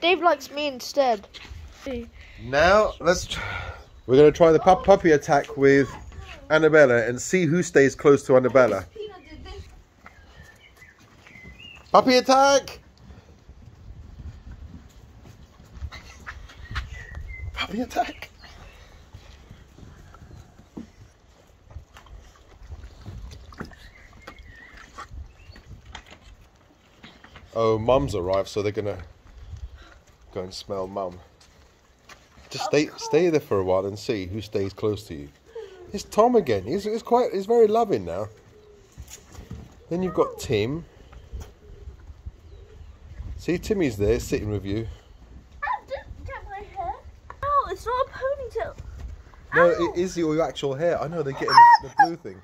Dave likes me instead. Now we're going to try the puppy attack with Annabella and see who stays close to Annabella. Puppy attack! Puppy attack! Oh, Mum's arrived, so they're gonna go and smell Mum. Just stay there for a while and see who stays close to you. It's Tom again. He's very loving now. Then you've got Tim. See, Timmy's there sitting with you. Ow, don't get my hair. Oh, it's not a ponytail. No, it is your actual hair. I know, they're getting the blue thing.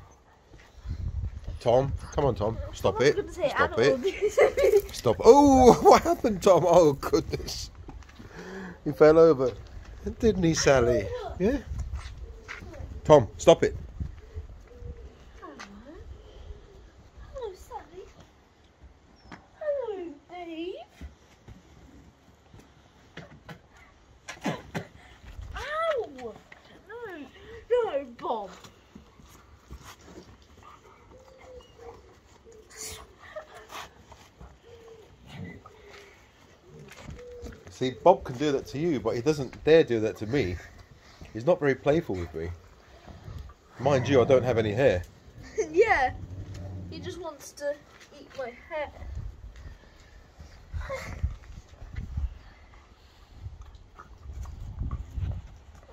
Tom, come on, Tom. Stop it. Stop it. Stop. Oh, what happened, Tom? Oh, goodness. He fell over. Didn't he, Sally? Yeah? Tom, stop it. Hello. Hello, Sally. Hello, Dave. Ow! No, Bob. See, Bob can do that to you, but he doesn't dare do that to me. He's not very playful with me. Mind you, I don't have any hair. Yeah, he just wants to eat my hair.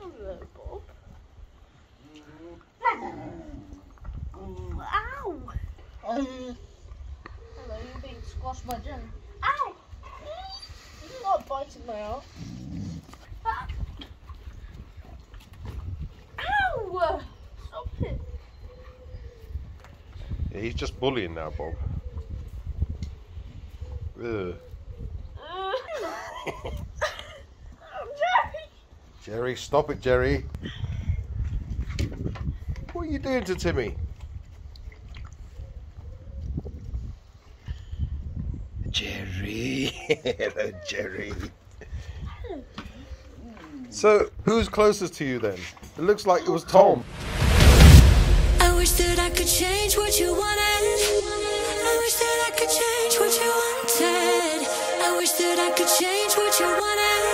Hello, Bob. Ow! Hello, you're being squashed by Jen. Ow! You're not biting my arm. Ow! Stop it. Yeah, he's just bullying now, Bob. Ugh. Jerry! Jerry, stop it, Jerry. What are you doing to Timmy? Jerry. Hello, Jerry. So, who's closest to you then? It looks like it was Tom. I wish that I could change what you wanted. I wish that I could change what you wanted. I wish that I could change what you wanted.